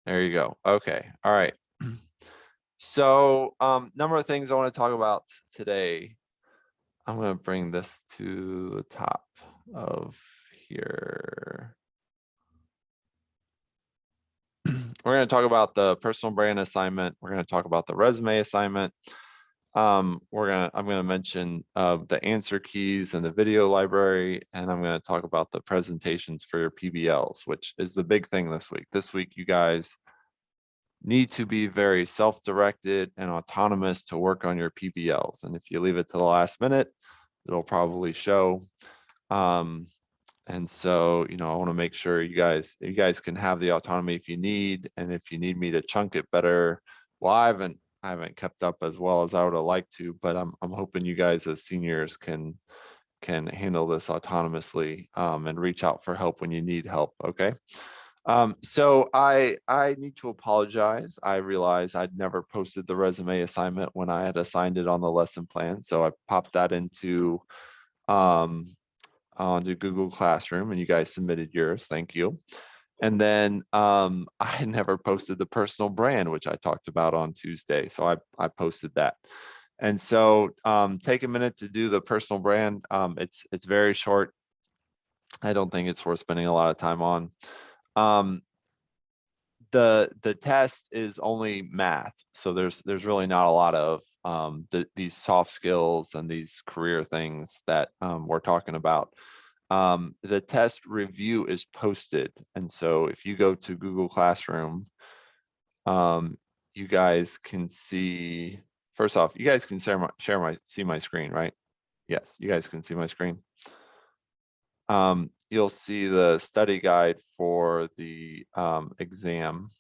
There you go. Okay. All right. So, number of things I want to talk about today. I'm going to bring this to the top of here. We're going to talk about the personal brand assignment. We're going to talk about the resume assignment. I'm going to mention the answer keys and the video library, and I'm going to talk about the presentations for your PBLs, which is the big thing this week. This week, you guys need to be very self-directed and autonomous to work on your PBLs. And if you leave it to the last minute, it'll probably show. And so, I want to make sure you guys can have the autonomy if you need, and if you need me to chunk it better. Well, I haven't kept up as well as I would have liked to, but I'm hoping you guys as seniors can handle this autonomously, and reach out for help when you need help. Okay. So I need to apologize. I realized I'd never posted the resume assignment when I had assigned it on the lesson plan. So I popped that into onto Google Classroom, and you guys submitted yours. Thank you. And then I never posted the personal brand, which I talked about on Tuesday. So I posted that. And so take a minute to do the personal brand. It's very short. I don't think it's worth spending a lot of time on. The test is only math, so there's really not a lot of these soft skills and these career things that we're talking about. The test review is posted, and so if you go to Google Classroom, you guys can see. First off, you guys can see my screen, right? Yes, you guys can see my screen. You'll see the study guide for the exam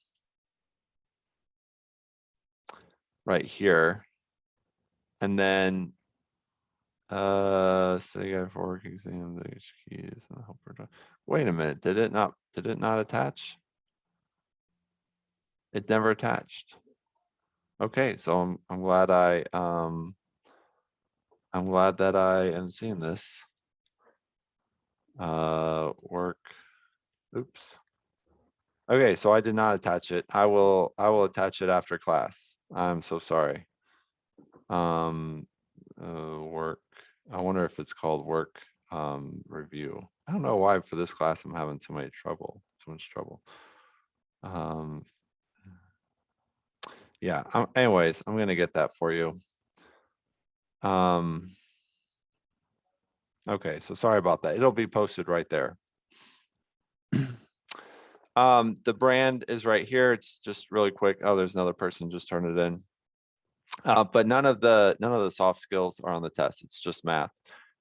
right here. And then study guide for work exam, the keys and the helper. Wait a minute, did it not attach? It never attached. Okay, so I'm glad I'm glad that I am seeing this. Work. Oops. Okay, so I did not attach it. I will attach it after class. I'm so sorry. Work. I wonder if it's called work review. I don't know why for this class I'm having so much trouble. Yeah. Anyways, I'm gonna get that for you. Okay, so sorry about that. It'll be posted right there. The brand is right here. It's just really quick. Oh, there's another person just turned it in. But none of the soft skills are on the test. It's just math.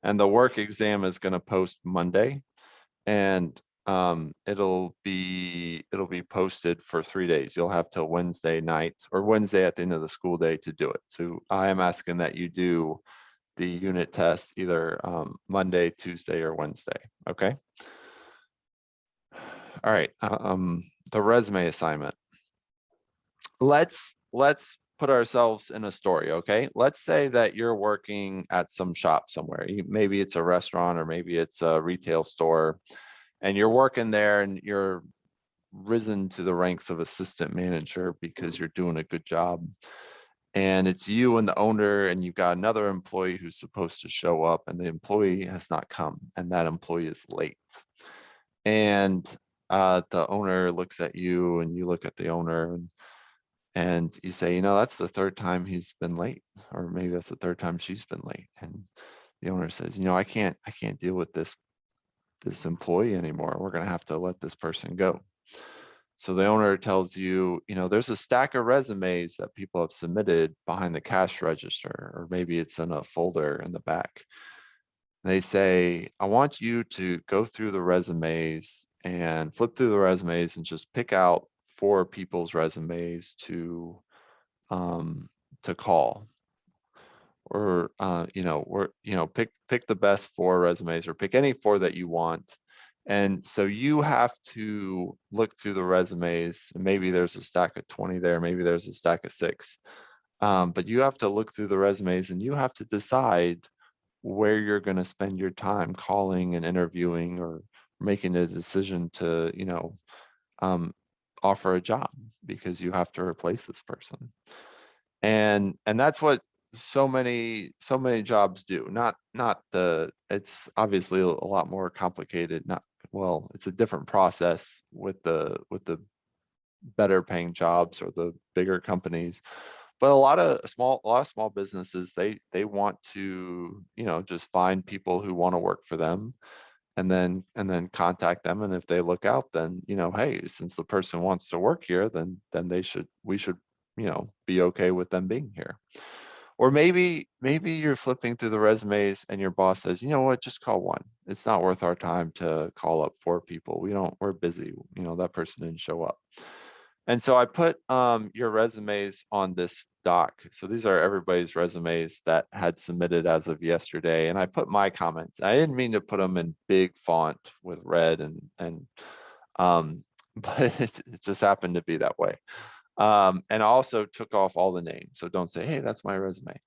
And the work exam is going to post Monday, and it'll be posted for 3 days. You'll have till Wednesday night or Wednesday at the end of the school day to do it. So I am asking that you do the unit test either Monday, Tuesday, or Wednesday. Okay. All right. The resume assignment. Let's put ourselves in a story. Okay. Let's say that you're working at some shop somewhere. Maybe it's a restaurant or maybe it's a retail store, and you're working there and you're risen to the ranks of assistant manager because you're doing a good job. And it's you and the owner, and you've got another employee who's supposed to show up, and the employee has not come, and that employee is late. And the owner looks at you, and you look at the owner, and you say, that's the third time he's been late, or maybe that's the third time she's been late. And the owner says, I can't deal with this employee anymore. We're going to have to let this person go. So the owner tells you, there's a stack of resumes that people have submitted behind the cash register, or maybe it's in a folder in the back. They say, I want you to go through the resumes and flip through the resumes and just pick out 4 people's resumes to call, or pick the best 4 resumes, or pick any 4 that you want. And so you have to look through the resumes. Maybe there's a stack of 20 there, maybe there's a stack of 6, but you have to look through the resumes, and you have to decide where you're going to spend your time calling and interviewing, or making a decision to offer a job because you have to replace this person. And that's what so many jobs do. Not the, it's obviously a lot more complicated. Not, well, it's a different process with the better paying jobs or the bigger companies. But a lot of small businesses, they want to, just find people who want to work for them, and then contact them. And if they look out, then, hey, since the person wants to work here, then we should, be okay with them being here. Or maybe you're flipping through the resumes and your boss says, you know what, just call one. It's not worth our time to call up 4 people. We're busy. That person didn't show up. And so I put your resumes on this doc. So these are everybody's resumes that had submitted as of yesterday. And I put my comments. I didn't mean to put them in big font with red but it just happened to be that way. And I also took off all the names. So don't say, hey, that's my resume.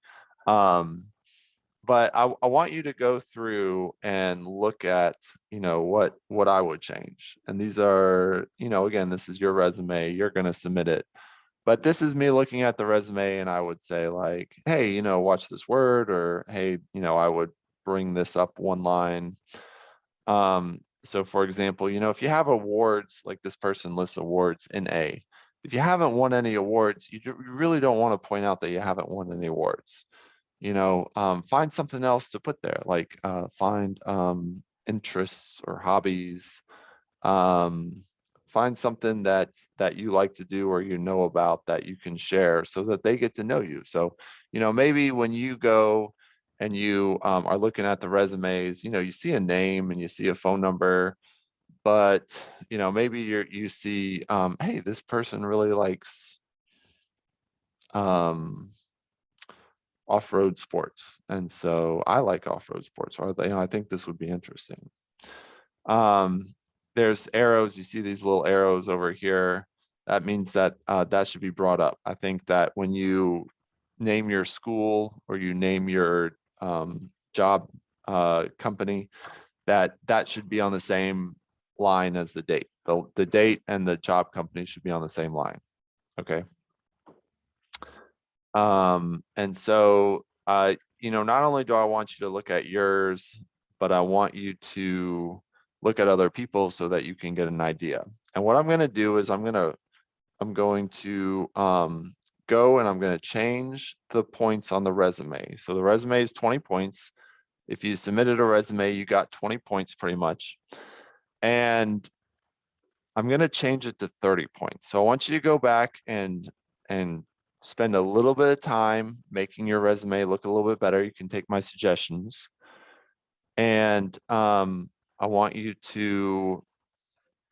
But I want you to go through and look at, what I would change. And these are, again, this is your resume, you're going to submit it. But this is me looking at the resume, and I would say like, hey, watch this word, or hey, I would bring this up one line. So for example, if you have awards, like this person lists awards in A, if you haven't won any awards, you really don't want to point out that you haven't won any awards. Find something else to put there, like find interests or hobbies. Find something that you like to do or about that you can share, so that they get to know you. So, maybe when you go and you are looking at the resumes, you see a name and you see a phone number, but maybe you see, hey, this person really likes off-road sports, and so I like off-road sports, or I think this would be interesting. There's arrows. You see these little arrows over here. That means that that should be brought up. I think that when you name your school or you name your job company, that should be on the same line as the date. The date and the job company should be on the same line. Okay. And so, not only do I want you to look at yours, but I want you to look at other people so that you can get an idea. And what I'm going to do is I'm going to go and I'm going to change the points on the resume. So the resume is 20 points. If you submitted a resume, you got 20 points pretty much. And I'm going to change it to 30 points. So I want you to go back and spend a little bit of time making your resume look a little bit better. You can take my suggestions. And I want you to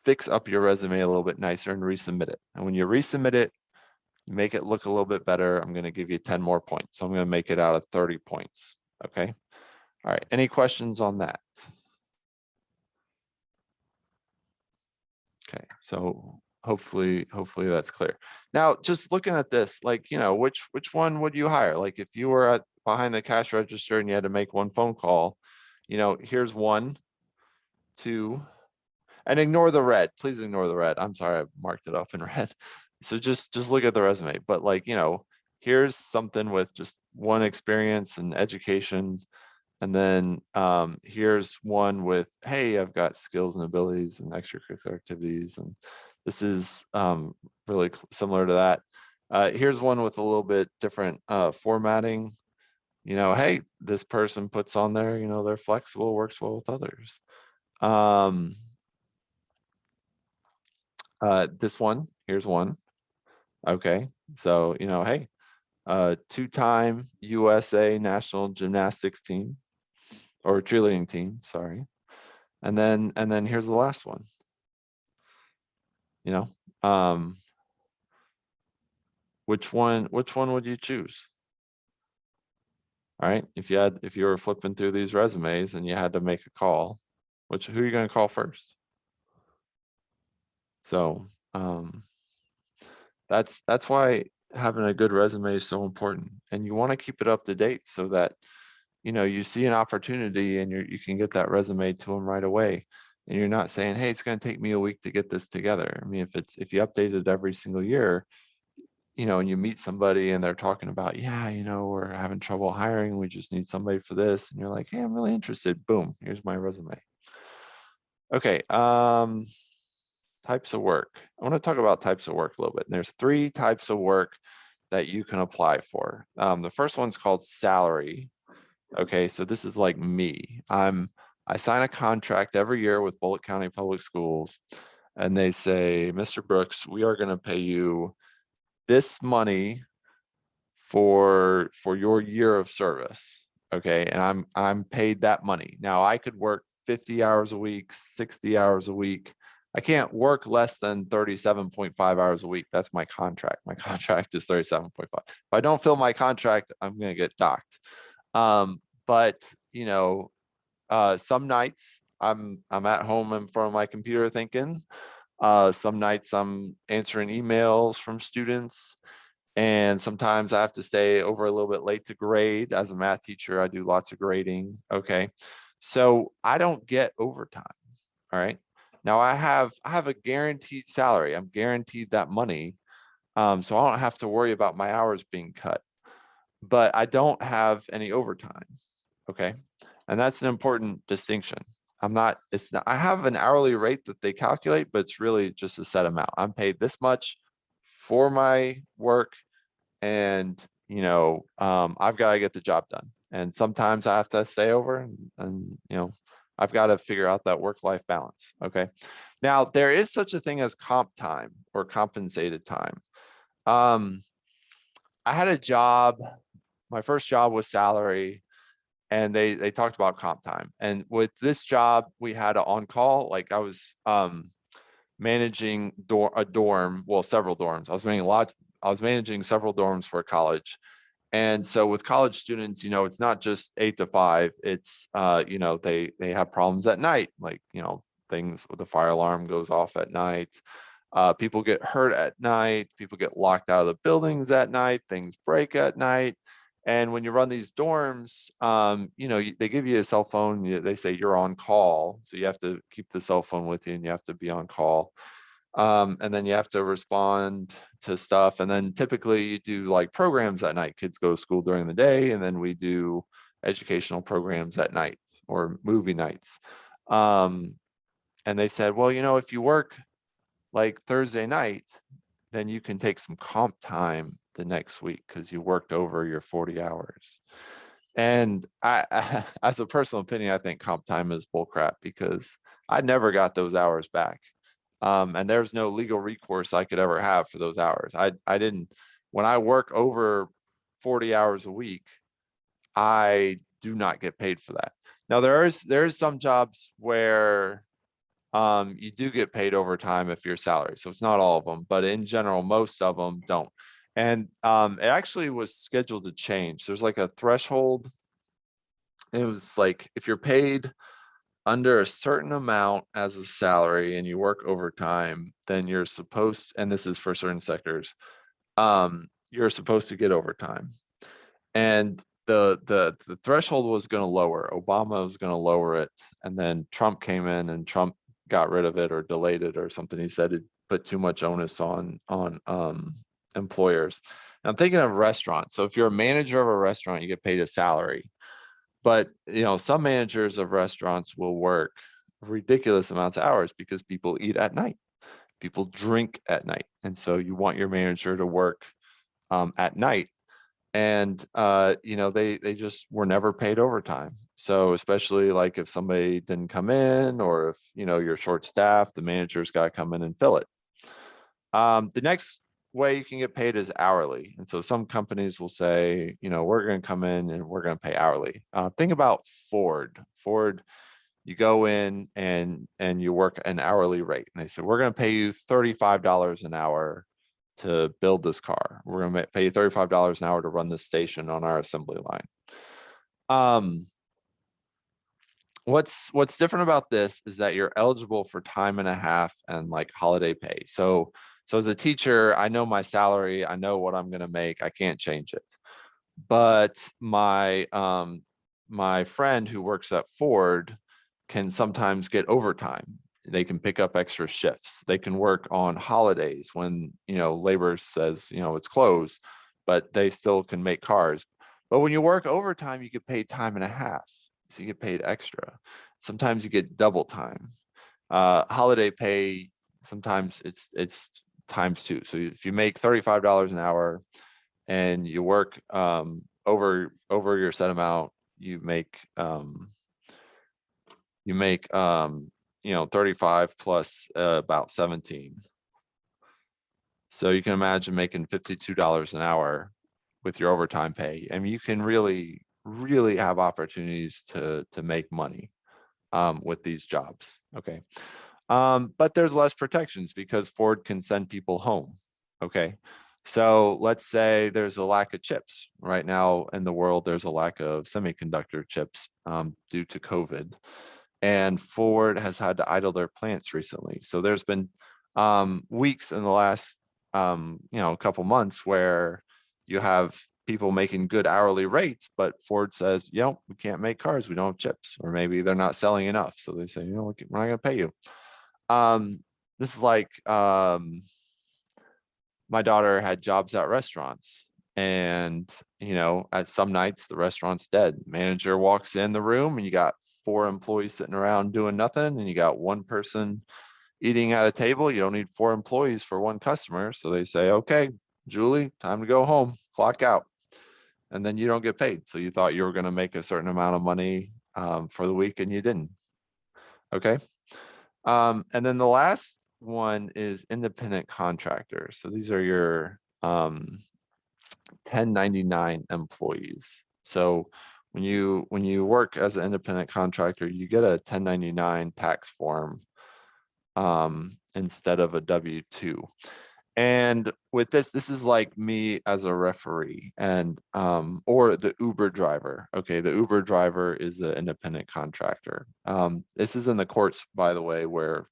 fix up your resume a little bit nicer and resubmit it. And when you resubmit it, you make it look a little bit better, I'm going to give you 10 more points. So I'm going to make it out of 30 points. Okay. All right. Any questions on that? Okay. So hopefully that's clear. Now, just looking at this, like, which one would you hire? Like if you were behind the cash register and you had to make one phone call, here's 1, 2, and ignore the red. Please ignore the red. I'm sorry, I marked it off in red. So just look at the resume. But like, here's something with just 1 experience and education. And then here's one with, hey, I've got skills and abilities and extracurricular activities. And this is really similar to that. Here's one with a little bit different formatting. Hey, this person puts on there, they're flexible, works well with others. This one, here's one. Okay, so, hey, 2-time USA national gymnastics team, or cheerleading team, sorry. And then here's the last one. Which one would you choose? All right, if you were flipping through these resumes and you had to make a call, who are you going to call first? So that's why having a good resume is so important, and you want to keep it up to date so that you see an opportunity and you can get that resume to them right away. And you're not saying, hey, it's going to take me a week to get this together. I mean, if you update it every single year, and you meet somebody and they're talking about, yeah, we're having trouble hiring, we just need somebody for this. And you're like, hey, I'm really interested. Boom, here's my resume. Okay, types of work. I want to talk about types of work a little bit. And there's 3 types of work that you can apply for. The first one's called salary. Okay, so this is like me. I sign a contract every year with Bullitt County Public Schools, and they say, Mr. Brooks, we are going to pay you this money for your year of service. Okay, and I'm paid that money. Now I could work 50 hours a week, 60 hours a week. I can't work less than 37.5 hours a week. That's my contract. My contract is 37.5. If I don't fill my contract, I'm going to get docked. But some nights I'm at home in front of my computer thinking. Some nights I'm answering emails from students. And sometimes I have to stay over a little bit late to grade. As a math teacher, I do lots of grading. Okay. So I don't get overtime. All right. Now I have a guaranteed salary. I'm guaranteed that money. So I don't have to worry about my hours being cut, but I don't have any overtime. Okay. And that's an important distinction. I have an hourly rate that they calculate, but it's really just a set amount. I'm paid this much for my work, and I've got to get the job done. And sometimes I have to stay over, and I've got to figure out that work-life balance. Okay. Now there is such a thing as comp time or compensated time. I had a job. My first job was salary, and they talked about comp time. And with this job, we had an on-call. Like I was managing a dorm, well, several dorms. I was managing several dorms for a college. And so with college students, it's not just 8 to 5. It's they have problems at night, like things with the fire alarm goes off at night. People get hurt at night. People get locked out of the buildings at night. Things break at night. And when you run these dorms, they give you a cell phone. They say you're on call, so you have to keep the cell phone with you, and you have to be on call. And then you have to respond to stuff. And then typically you do like programs at night. Kids go to school during the day, and then we do educational programs at night or movie nights. And they said, well, if you work like Thursday night, then you can take some comp time the next week because you worked over your 40 hours. And I as a personal opinion, I think comp time is bullcrap because I never got those hours back. And there's no legal recourse I could ever have for those hours. I didn't, when I work over 40 hours a week, I do not get paid for that. Now there is some jobs where you do get paid overtime if you're salary. So it's not all of them, but in general, most of them don't. And it actually was scheduled to change. There's like a threshold. It was like, if you're paid under a certain amount as a salary and you work overtime, then you're supposed, and this is for certain sectors, you're supposed to get overtime. And the threshold was going to lower. Obama was going to lower it, and then Trump came in and Trump got rid of it or delayed it or something. He said it put too much onus on employers. And I'm thinking of restaurants. So if you're a manager of a restaurant, you get paid a salary. But some managers of restaurants will work ridiculous amounts of hours because people eat at night, people drink at night, and so you want your manager to work at night. And they just were never paid overtime. So especially like if somebody didn't come in, or if you're short staffed, the manager's got to come in and fill it. The next way you can get paid is hourly. And so some companies will say, we're going to come in and we're going to pay hourly. Think about Ford. You go in and you work an hourly rate, and they say, we're going to pay you $35 an hour to build this car. We're going to pay you $35 an hour to run this station on our assembly line. What's different about this is that you're eligible for time and a half and like holiday pay. So as a teacher, I know my salary, I know what I'm going to make. I can't change it. But my friend who works at Ford, can sometimes get overtime. They can pick up extra shifts. They can work on holidays when, labor says, it's closed, but they still can make cars. But when you work overtime, you get paid time and a half. So you get paid extra. Sometimes you get double time. Holiday pay, sometimes it's times two. So if you make $35 an hour and you work over your set amount, you make 35 plus about 17. So you can imagine making $52 an hour with your overtime pay. I mean, you can really, really have opportunities to make money with these jobs. Okay. But there's less protections because Ford can send people home. Okay. So let's say there's a lack of chips right now in the world. There's a lack of semiconductor chips due to COVID, and Ford has had to idle their plants recently. So there's been weeks in the last couple months where you have people making good hourly rates, but Ford says, we can't make cars, we don't have chips, or maybe they're not selling enough. So they say, we're not going to pay you. This is like my daughter had jobs at restaurants, and at some nights the restaurant's dead. Manager walks in the room and you got 4 employees sitting around doing nothing, and you got 1 person eating at a table. You don't need 4 employees for 1 customer. So they say, okay, Julie, time to go home, clock out. And then you don't get paid. So you thought you were going to make a certain amount of money for the week, and you didn't. Okay. And then the last one is independent contractors. So these are your 1099 employees. So when you work as an independent contractor, you get a 1099 tax form instead of a W-2. And with this is like me as a referee and or the Uber driver. Okay, the Uber driver is the independent contractor. This is in the courts, by the way, where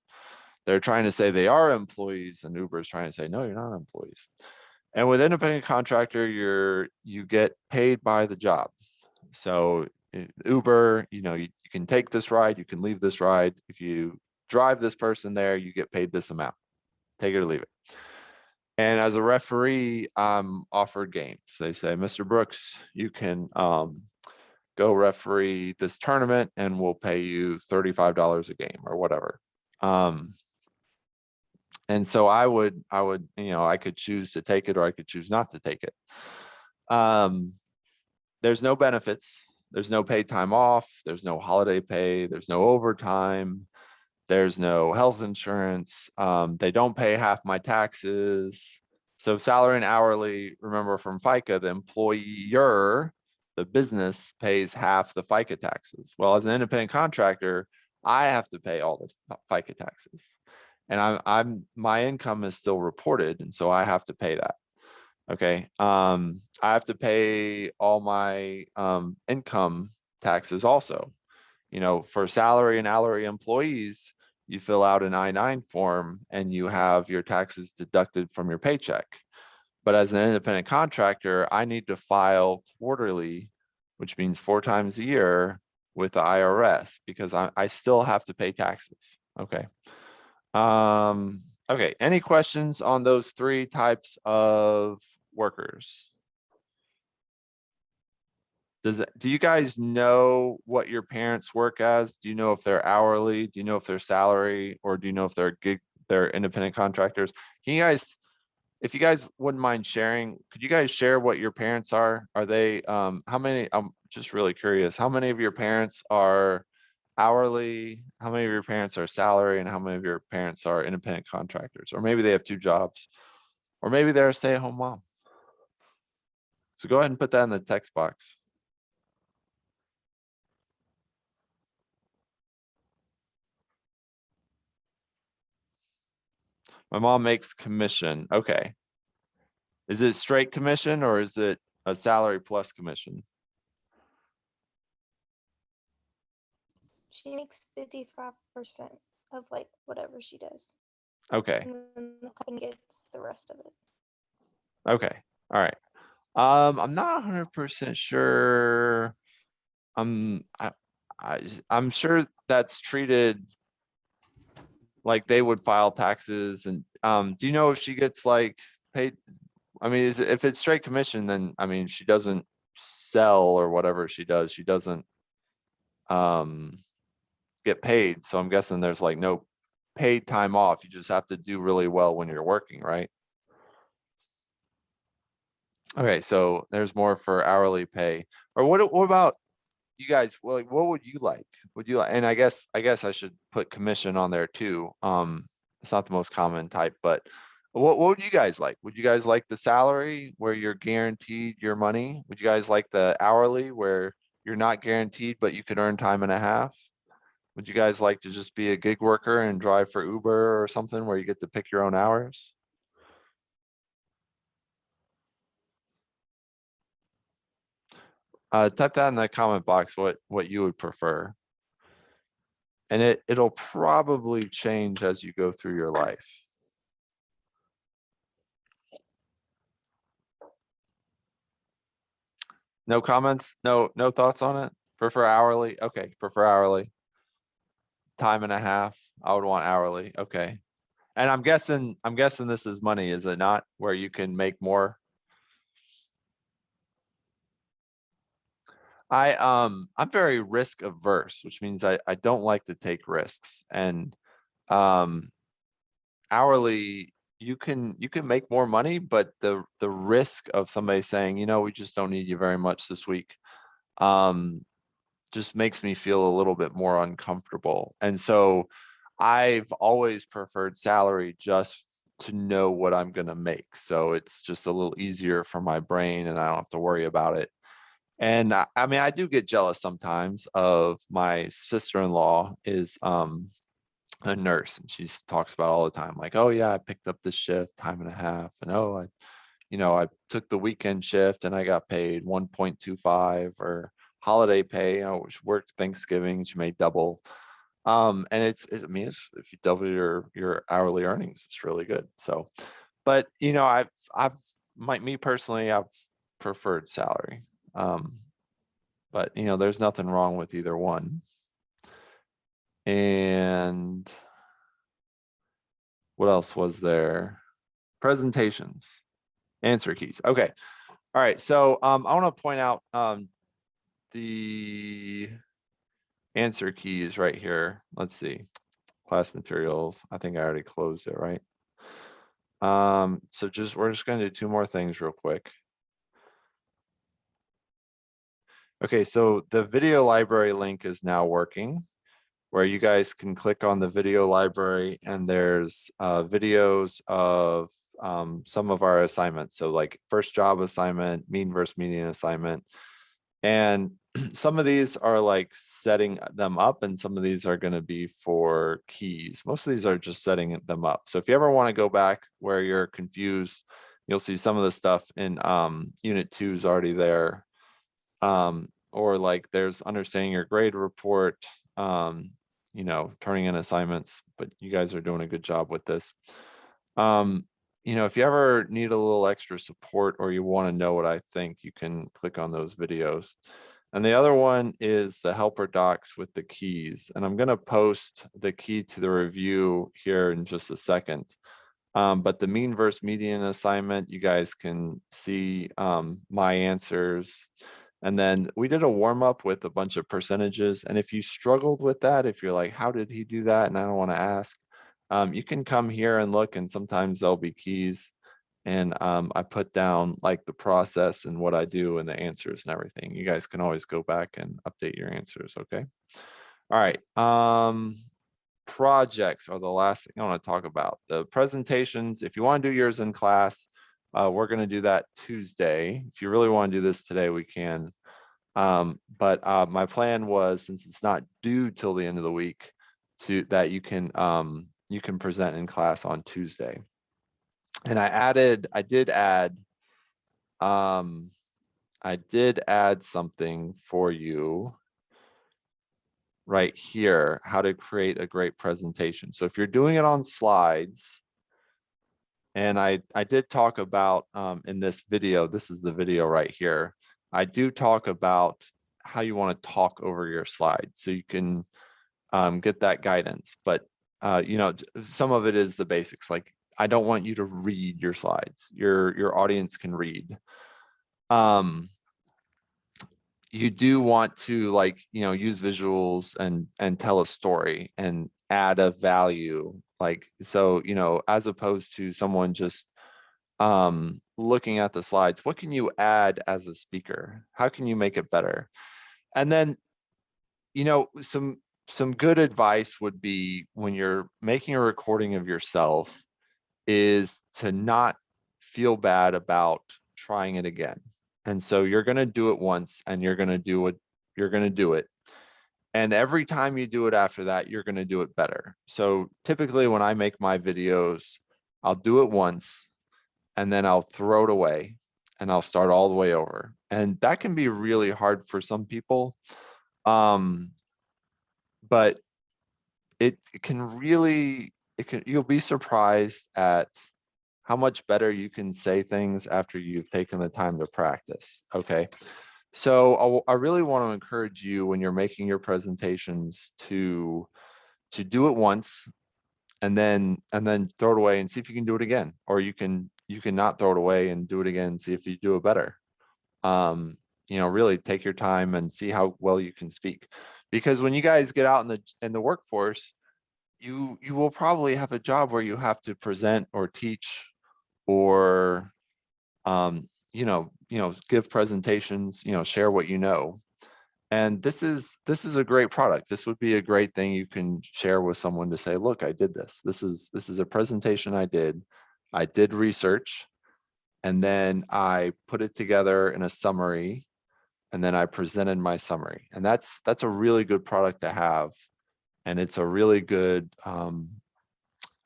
they're trying to say they are employees, and Uber is trying to say, no, you're not employees. And with independent contractor, you get paid by the job. So Uber, you can take this ride, you can leave this ride. If you drive this person there, you get paid this amount. Take it or leave it. And as a referee, I'm offered games. They say, Mr. Brooks, you can go referee this tournament and we'll pay you $35 a game or whatever. And so I could choose to take it or I could choose not to take it. There's no benefits. There's no paid time off. There's no holiday pay. There's no overtime. There's no health insurance. They don't pay half my taxes. So salary and hourly, remember from FICA, the employer, the business pays half the FICA taxes. Well, as an independent contractor, I have to pay all the FICA taxes. And my income is still reported, and so I have to pay that. Okay. I have to pay all my income taxes also. For salary and hourly employees, you fill out an I-9 form and you have your taxes deducted from your paycheck. But as an independent contractor, I need to file quarterly, which means 4 times a year with the IRS, because I still have to pay taxes. Okay. Okay. Any questions on those 3 types of workers? Do you guys know what your parents work as? Do you know if they're hourly? Do you know if they're salary? Or do you know if they're independent contractors? If you guys wouldn't mind sharing, could you guys share what your parents are? Are they, how many, I'm just really curious, how many of your parents are hourly? How many of your parents are salary? And how many of your parents are independent contractors? Or maybe they have 2 jobs, or maybe they're a stay-at-home mom. So go ahead and put that in the text box. My mom makes commission. Okay. Is it straight commission or is it a salary plus commission? She makes 55% of like whatever she does. Okay. And then the company gets the rest of it. Okay. All right. I'm not 100% sure. I'm sure that's treated like they would file taxes. And do you know if she gets like paid? I mean, if it's straight commission, then I mean, she doesn't sell or whatever she does. She doesn't get paid. So I'm guessing there's like no paid time off. You just have to do really well when you're working, right? Okay, so there's more for hourly pay. Or what about you guys? Well, like, what would you like? Would you like, and I guess I should put commission on there too. It's not the most common type, but what would you guys like? Would you guys like the salary where you're guaranteed your money? Would you guys like the hourly where you're not guaranteed, but you could earn time and a half? Would you guys like to just be a gig worker and drive for Uber or something where you get to pick your own hours? Type that in the comment box what you would prefer. And it'll probably change as you go through your life. No comments? No thoughts on it? Prefer hourly? Okay, prefer hourly. Time and a half. I would want hourly. Okay. And I'm guessing this is money, is it not? Where you can make more. I'm very risk averse, which means I don't like to take risks. And hourly, you can make more money, but the risk of somebody saying, you know, we just don't need you very much this week, just makes me feel a little bit more uncomfortable. And so I've always preferred salary just to know what I'm going to make. So it's just a little easier for my brain and I don't have to worry about it. And I mean, I do get jealous sometimes of my sister-in-law is a nurse, and she talks about all the time, like, oh yeah, I picked up this shift, time and a half, and oh, I took the weekend shift and I got paid 1.25 or holiday pay, which worked Thanksgiving, she made double. And I mean, if you double your hourly earnings, it's really good. So, but me personally, I've preferred salary. But there's nothing wrong with either one. And what else was there? Presentations, answer keys. Okay. All right. So I want to point out the answer keys right here. Let's see. Class materials. I think I already closed it, right? So we're just going to do two more things real quick. Okay, so the video library link is now working, where you guys can click on the video library and there's videos of some of our assignments. So like first job assignment, mean versus median assignment. And some of these are like setting them up and some of these are going to be for keys. Most of these are just setting them up. So if you ever want to go back where you're confused, you'll see some of the stuff in unit 2 is already there. Or like there's understanding your grade report, turning in assignments, but you guys are doing a good job with this. If you ever need a little extra support or you want to know what I think, you can click on those videos. And the other one is the helper docs with the keys. And I'm going to post the key to the review here in just a second. But the mean versus median assignment, you guys can see my answers. And then we did a warm up with a bunch of percentages. And if you struggled with that, if you're like, how did he do that? And I don't want to ask, you can come here and look, and sometimes there'll be keys. And I put down like the process and what I do and the answers and everything. You guys can always go back and update your answers. Okay. All right. Projects are the last thing I want to talk about. The presentations, if you want to do yours in class, we're going to do that Tuesday. If you really want to do this today, we can. But my plan was, since it's not due till the end of the week, that you can present in class on Tuesday. And I did add something for you right here, how to create a great presentation. So if you're doing it on slides, and I did talk about in this video, this is the video right here, I do talk about how you want to talk over your slides so you can get that guidance. But you know, some of it is the basics. Like, I don't want you to read your slides. Your audience can read. You do want to, like, you know, use visuals and tell a story and add a value. Like, so, you know, as opposed to someone just looking at the slides, what can you add as a speaker? How can you make it better? And then, you know, some good advice would be, when you're making a recording of yourself, is to not feel bad about trying it again. And so you're going to do it once, and you're going to do it. You're going to do it. And every time you do it after that, you're going to do it better. So typically when I make my videos, I'll do it once, and then I'll throw it away, and I'll start all the way over. And that can be really hard for some people. But it can really, you'll be surprised at how much better you can say things after you've taken the time to practice. Okay. So I really want to encourage you, when you're making your presentations, to do it once, and then throw it away and see if you can do it again. Or you can not throw it away and do it again and see if you do it better. You know, really take your time and see how well you can speak. Because when you guys get out in the workforce, you will probably have a job where you have to present or teach, or you know, give presentations, you know, share what you know. And this is a great product. This would be a great thing you can share with someone, to say, look, I did this. This is a presentation I did. I did research, and then I put it together in a summary, and then I presented my summary. And that's a really good product to have. And it's a really good, I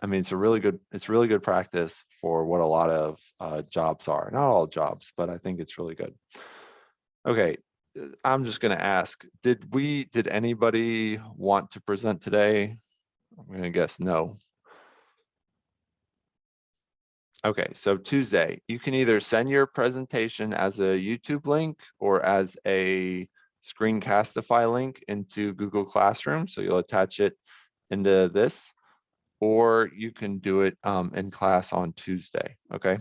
mean, it's really good practice for what a lot of jobs are. Not all jobs, but I think it's really good. Okay, I'm just going to ask, did anybody want to present today? I'm going to guess no. Okay, so Tuesday, you can either send your presentation as a YouTube link or as a Screencastify link into Google Classroom. So you'll attach it into this, or you can do it in class on Tuesday. Okay.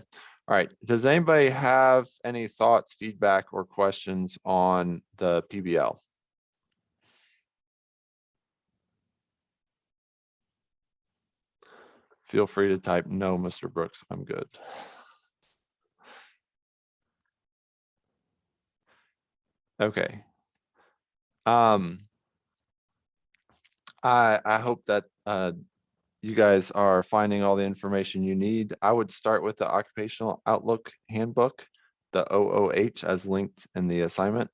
All right. Does anybody have any thoughts, feedback, or questions on the PBL? Feel free to type no, Mr. Brooks. I'm good. Okay. I hope that you guys are finding all the information you need. I would start with the Occupational Outlook Handbook, the OOH, as linked in the assignment.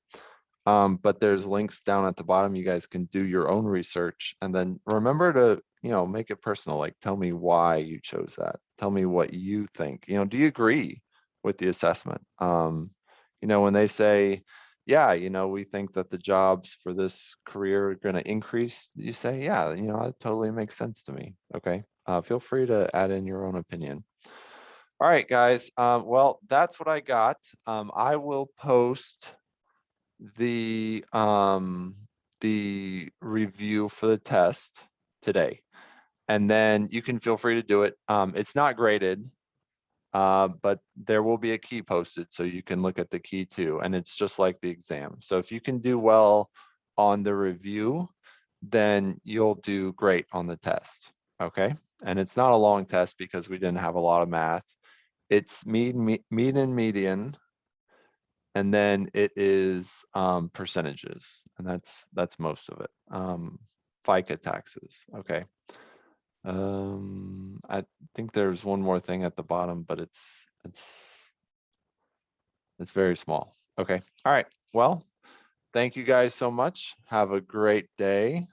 But there's links down at the bottom. You guys can do your own research, and then remember to, you know, make it personal. Like, tell me why you chose that. Tell me what you think. You know, do you agree with the assessment? You know, when they say, yeah, you know, we think that the jobs for this career are going to increase, you say, yeah, you know, that totally makes sense to me. Okay. Feel free to add in your own opinion. All right, guys. Well, that's what I got. I will post the review for the test today, and then you can feel free to do it. It's not graded, but there will be a key posted, so you can look at the key too, and it's just like the exam. So if you can do well on the review, then you'll do great on the test. Okay. And it's not a long test because we didn't have a lot of math. It's mean and median, and then it is percentages, and that's most of it. FICA taxes. Okay. I think there's one more thing at the bottom, but it's very small. Okay. All right. Well, thank you guys so much. Have a great day.